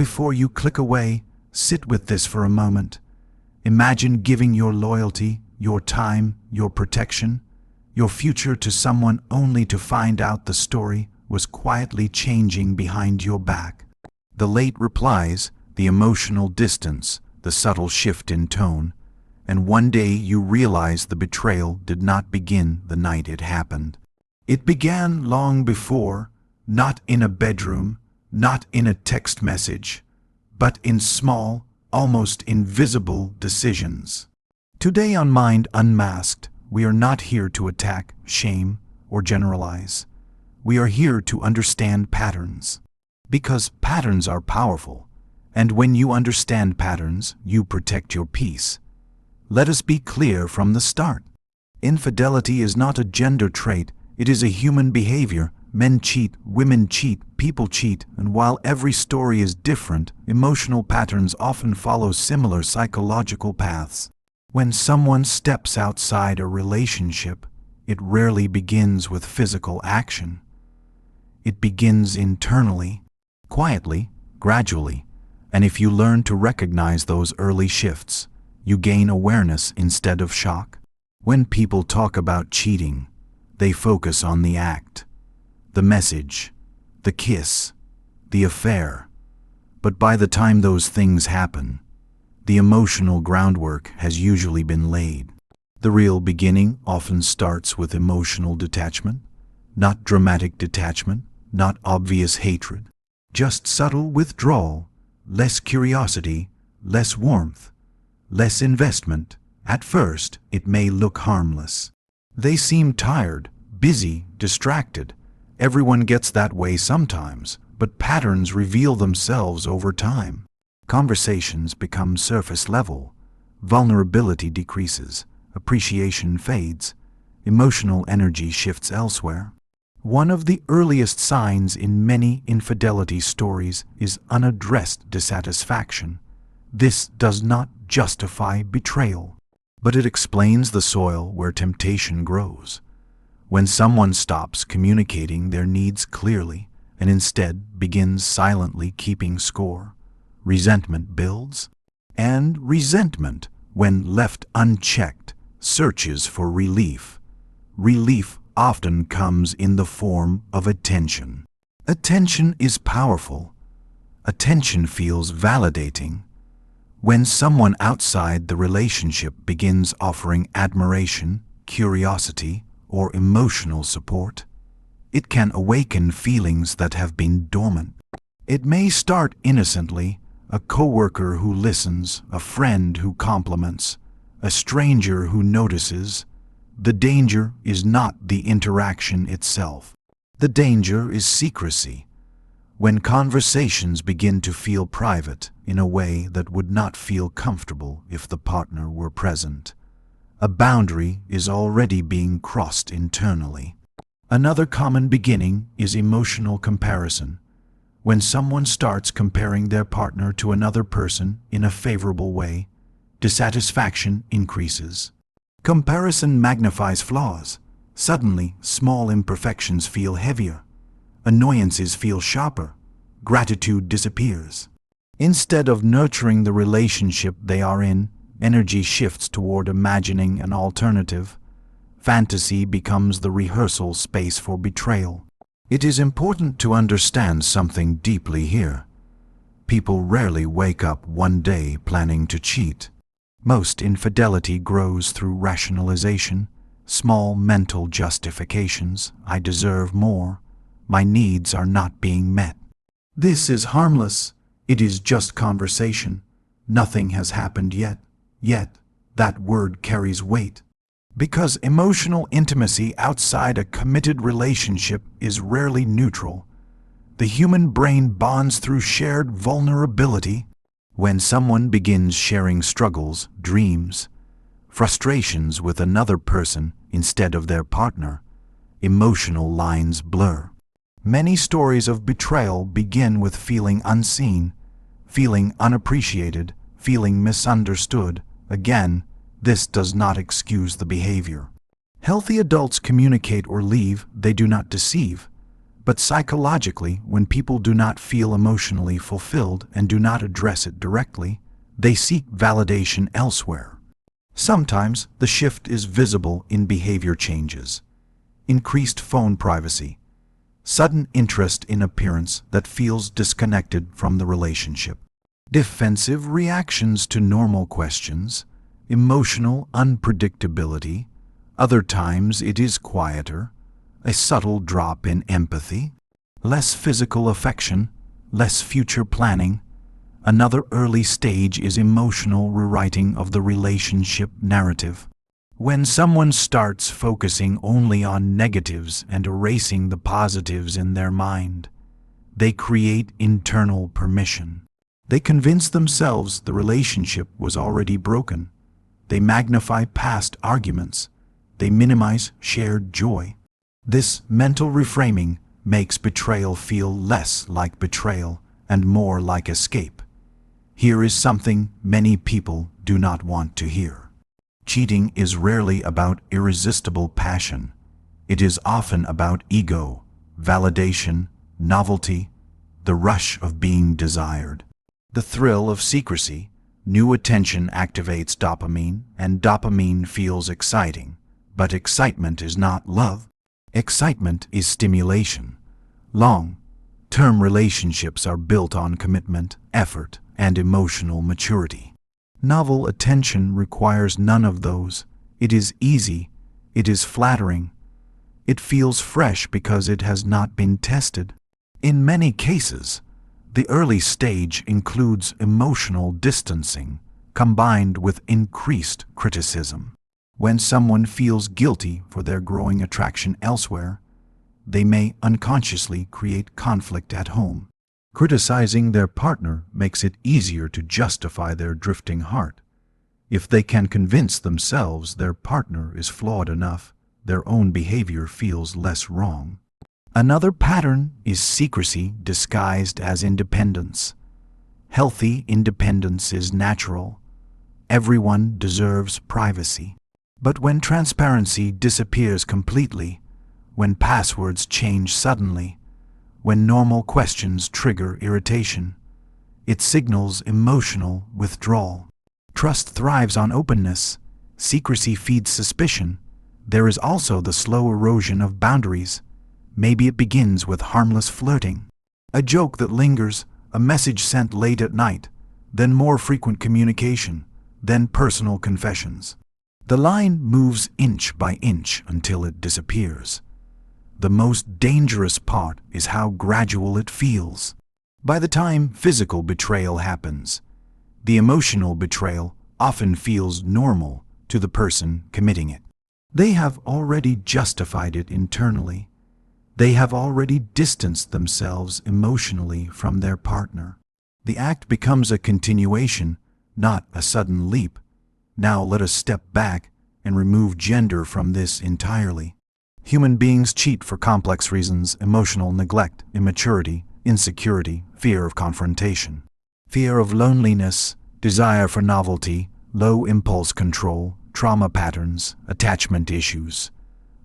Before you click away, sit with this for a moment. Imagine giving your loyalty, your time, your protection, your future to someone only to find out the story was quietly changing behind your back. The late replies, the emotional distance, the subtle shift in tone, and one day you realize the betrayal did not begin the night it happened. It began long before, not in a bedroom, not in a text message, but in small, almost invisible decisions. Today on Mind Unmasked, we are not here to attack, shame, or generalize. We are here to understand patterns. Because patterns are powerful, and when you understand patterns, you protect your peace. Let us be clear from the start. Infidelity is not a gender trait, it is a human behavior. Men cheat, women cheat, people cheat, and while every story is different, emotional patterns often follow similar psychological paths. When someone steps outside a relationship, it rarely begins with physical action. It begins internally, quietly, gradually, and if you learn to recognize those early shifts, you gain awareness instead of shock. When people talk about cheating, they focus on the act, the message, the kiss, the affair. But by the time those things happen, the emotional groundwork has usually been laid. The real beginning often starts with emotional detachment, not dramatic detachment, not obvious hatred, just subtle withdrawal, less curiosity, less warmth, less investment. At first, it may look harmless. They seem tired, busy, distracted. Everyone gets that way sometimes, but patterns reveal themselves over time. Conversations become surface level, vulnerability decreases, appreciation fades, emotional energy shifts elsewhere. One of the earliest signs in many infidelity stories is unaddressed dissatisfaction. This does not justify betrayal, but it explains the soil where temptation grows. When someone stops communicating their needs clearly and instead begins silently keeping score, resentment builds. And resentment, when left unchecked, searches for relief. Relief often comes in the form of attention. Attention is powerful. Attention feels validating. When someone outside the relationship begins offering admiration, curiosity, or emotional support, it can awaken feelings that have been dormant. It may start innocently, a coworker who listens, a friend who compliments, a stranger who notices. The danger is not the interaction itself. The danger is secrecy. When conversations begin to feel private in a way that would not feel comfortable if the partner were present, a boundary is already being crossed internally. Another common beginning is emotional comparison. When someone starts comparing their partner to another person in a favorable way, dissatisfaction increases. Comparison magnifies flaws. Suddenly, small imperfections feel heavier. Annoyances feel sharper. Gratitude disappears. Instead of nurturing the relationship they are in, energy shifts toward imagining an alternative. Fantasy becomes the rehearsal space for betrayal. It is important to understand something deeply here. People rarely wake up one day planning to cheat. Most infidelity grows through rationalization, small mental justifications. I deserve more. My needs are not being met. This is harmless. It is just conversation. Nothing has happened yet. Yet, that word carries weight. Because emotional intimacy outside a committed relationship is rarely neutral. The human brain bonds through shared vulnerability. When someone begins sharing struggles, dreams, frustrations with another person instead of their partner, emotional lines blur. Many stories of betrayal begin with feeling unseen, feeling unappreciated, feeling misunderstood. Again, this does not excuse the behavior. Healthy adults communicate or leave, they do not deceive. But psychologically, when people do not feel emotionally fulfilled and do not address it directly, they seek validation elsewhere. Sometimes the shift is visible in behavior changes. Increased phone privacy, sudden interest in appearance that feels disconnected from the relationship, defensive reactions to normal questions, emotional unpredictability. Other times it is quieter, a subtle drop in empathy, less physical affection, less future planning. Another early stage is emotional rewriting of the relationship narrative. When someone starts focusing only on negatives and erasing the positives in their mind, they create internal permission. They convince themselves the relationship was already broken. They magnify past arguments. They minimize shared joy. This mental reframing makes betrayal feel less like betrayal and more like escape. Here is something many people do not want to hear. Cheating is rarely about irresistible passion. It is often about ego, validation, novelty, the rush of being desired. The thrill of secrecy, new attention activates dopamine, and dopamine feels exciting. But excitement is not love. Excitement is stimulation. Long-term relationships are built on commitment, effort, and emotional maturity. Novel attention requires none of those. It is easy. It is flattering. It feels fresh because it has not been tested. In many cases, the early stage includes emotional distancing combined with increased criticism. When someone feels guilty for their growing attraction elsewhere, they may unconsciously create conflict at home. Criticizing their partner makes it easier to justify their drifting heart. If they can convince themselves their partner is flawed enough, their own behavior feels less wrong. Another pattern is secrecy disguised as independence. Healthy independence is natural. Everyone deserves privacy. But when transparency disappears completely, when passwords change suddenly, when normal questions trigger irritation, it signals emotional withdrawal. Trust thrives on openness. Secrecy feeds suspicion. There is also the slow erosion of boundaries. Maybe it begins with harmless flirting, a joke that lingers, a message sent late at night, then more frequent communication, then personal confessions. The line moves inch by inch until it disappears. The most dangerous part is how gradual it feels. By the time physical betrayal happens, the emotional betrayal often feels normal to the person committing it. They have already justified it internally. They have already distanced themselves emotionally from their partner. The act becomes a continuation, not a sudden leap. Now let us step back and remove gender from this entirely. Human beings cheat for complex reasons: emotional neglect, immaturity, insecurity, fear of confrontation, fear of loneliness, desire for novelty, low impulse control, trauma patterns, attachment issues.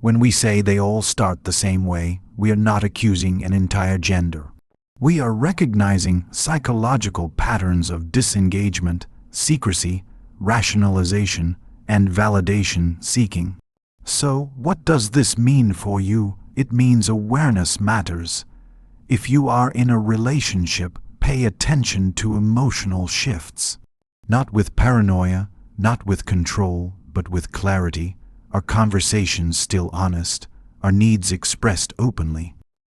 When we say they all start the same way, we are not accusing an entire gender. We are recognizing psychological patterns of disengagement, secrecy, rationalization, and validation seeking. So, what does this mean for you? It means awareness matters. If you are in a relationship, pay attention to emotional shifts. Not with paranoia, not with control, but with clarity. Are conversations still honest? Are needs expressed openly?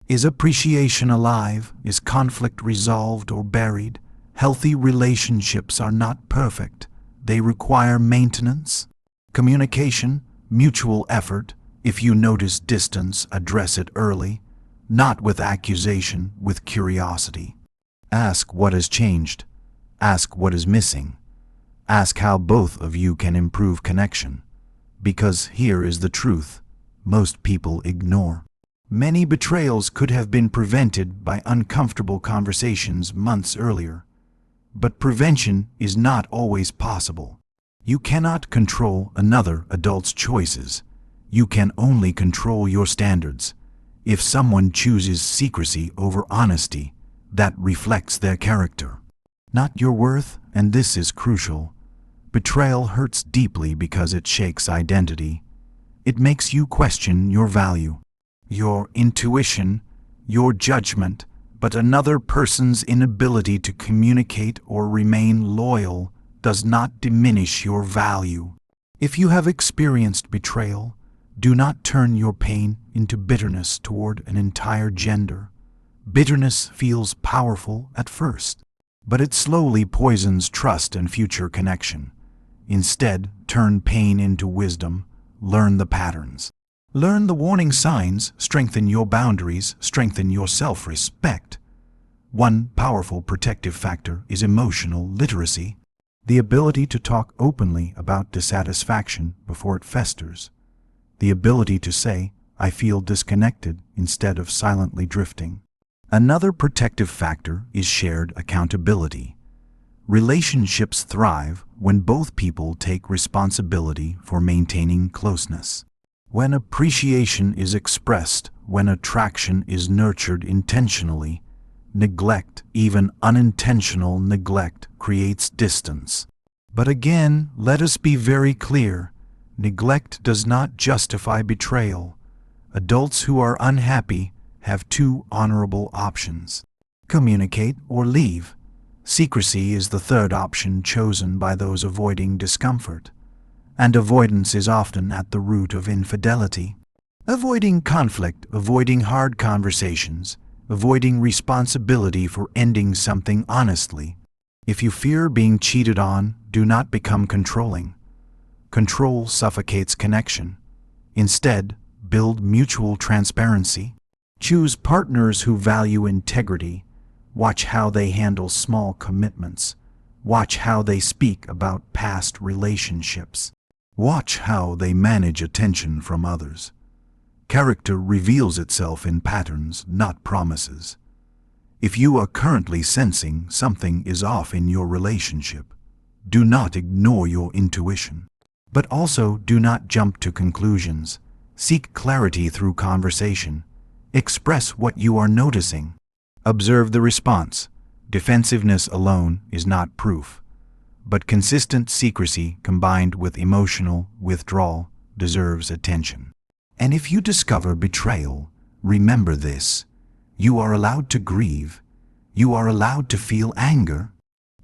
Is appreciation alive? Is conflict resolved or buried? Healthy relationships are not perfect. They require maintenance, communication, mutual effort. If you notice distance, address it early, not with accusation, with curiosity. Ask what has changed. Ask what is missing. Ask how both of you can improve connection. Because here is the truth: most people ignore. Many betrayals could have been prevented by uncomfortable conversations months earlier. But prevention is not always possible. You cannot control another adult's choices. You can only control your standards. If someone chooses secrecy over honesty, that reflects their character, not your worth, and this is crucial. Betrayal hurts deeply because it shakes identity. It makes you question your value, your intuition, your judgment, but another person's inability to communicate or remain loyal does not diminish your value. If you have experienced betrayal, do not turn your pain into bitterness toward an entire gender. Bitterness feels powerful at first, but it slowly poisons trust and future connection. Instead, turn pain into wisdom. Learn the patterns. Learn the warning signs, strengthen your boundaries, strengthen your self-respect. One powerful protective factor is emotional literacy, the ability to talk openly about dissatisfaction before it festers, the ability to say, "I feel disconnected," instead of silently drifting. Another protective factor is shared accountability. Relationships thrive when both people take responsibility for maintaining closeness. When appreciation is expressed, when attraction is nurtured intentionally, neglect, even unintentional neglect, creates distance. But again, let us be very clear. Neglect does not justify betrayal. Adults who are unhappy have two honorable options: communicate or leave. Secrecy is the third option chosen by those avoiding discomfort, and avoidance is often at the root of infidelity. Avoiding conflict, avoiding hard conversations, avoiding responsibility for ending something honestly. If you fear being cheated on, do not become controlling. Control suffocates connection. Instead, build mutual transparency. Choose partners who value integrity. Watch how they handle small commitments. Watch how they speak about past relationships. Watch how they manage attention from others. Character reveals itself in patterns, not promises. If you are currently sensing something is off in your relationship, do not ignore your intuition. But also do not jump to conclusions. Seek clarity through conversation. Express what you are noticing. Observe the response. Defensiveness alone is not proof, but consistent secrecy combined with emotional withdrawal deserves attention. And if you discover betrayal, remember this: you are allowed to grieve. You are allowed to feel anger.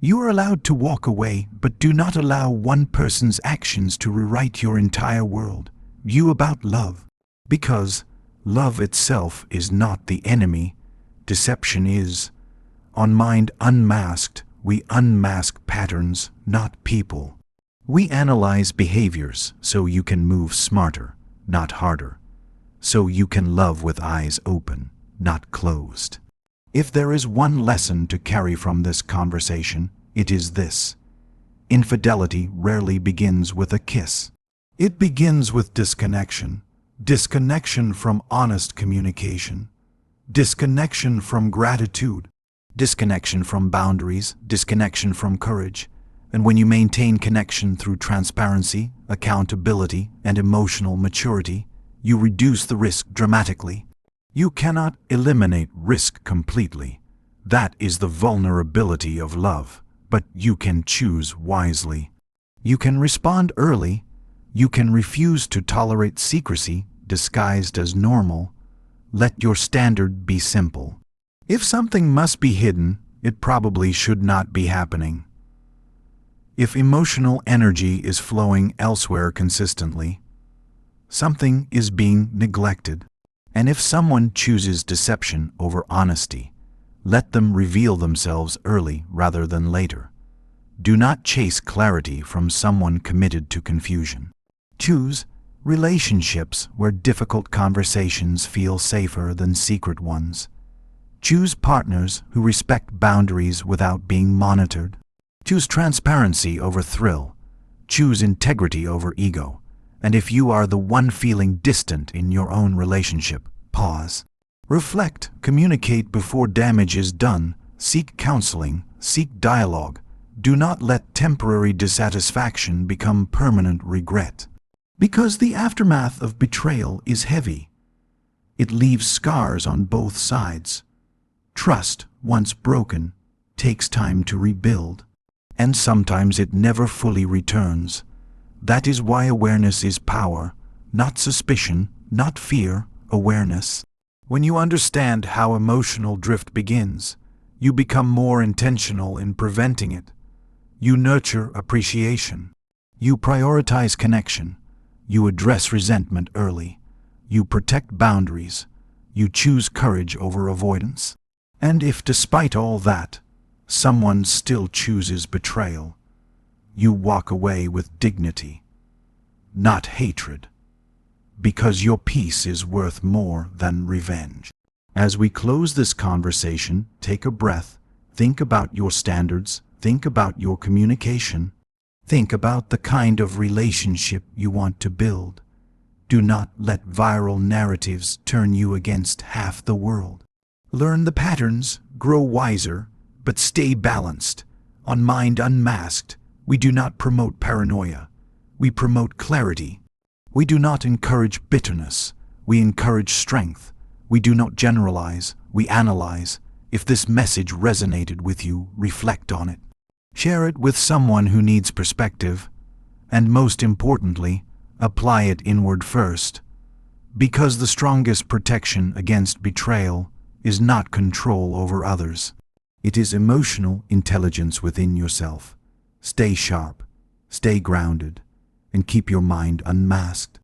You are allowed to walk away, but do not allow one person's actions to rewrite your entire world. You about love, because love itself is not the enemy. Deception is. On Mind Unmasked, we unmask patterns, not people. We analyze behaviors so you can move smarter, not harder. So you can love with eyes open, not closed. If there is one lesson to carry from this conversation, it is this: infidelity rarely begins with a kiss. It begins with disconnection. Disconnection from honest communication. Disconnection from gratitude. Disconnection from boundaries. Disconnection from courage. And when you maintain connection through transparency, accountability, and emotional maturity, you reduce the risk dramatically. You cannot eliminate risk completely. That is the vulnerability of love, but you can choose wisely. You can respond early. You can refuse to tolerate secrecy disguised as normal. Let your standard be simple. If something must be hidden, it probably should not be happening. If emotional energy is flowing elsewhere consistently, something is being neglected. And if someone chooses deception over honesty, let them reveal themselves early rather than later. Do not chase clarity from someone committed to confusion. Choose relationships where difficult conversations feel safer than secret ones. Choose partners who respect boundaries without being monitored. Choose transparency over thrill. Choose integrity over ego. And if you are the one feeling distant in your own relationship, pause. Reflect, communicate before damage is done, seek counseling, seek dialogue. Do not let temporary dissatisfaction become permanent regret. Because the aftermath of betrayal is heavy. It leaves scars on both sides. Trust, once broken, takes time to rebuild, and sometimes it never fully returns. That is why awareness is power, not suspicion, not fear, awareness. When you understand how emotional drift begins, you become more intentional in preventing it. You nurture appreciation. You prioritize connection. You address resentment early. You protect boundaries. You choose courage over avoidance. And if, despite all that, someone still chooses betrayal, you walk away with dignity, not hatred, because your peace is worth more than revenge. As we close this conversation, take a breath, think about your standards, think about your communication, think about the kind of relationship you want to build. Do not let viral narratives turn you against half the world. Learn the patterns, grow wiser, but stay balanced. On Mind Unmasked, we do not promote paranoia. We promote clarity. We do not encourage bitterness. We encourage strength. We do not generalize. We analyze. If this message resonated with you, reflect on it. Share it with someone who needs perspective. And most importantly, apply it inward first. Because the strongest protection against betrayal is not control over others. It is emotional intelligence within yourself. Stay sharp, stay grounded, and keep your mind unmasked.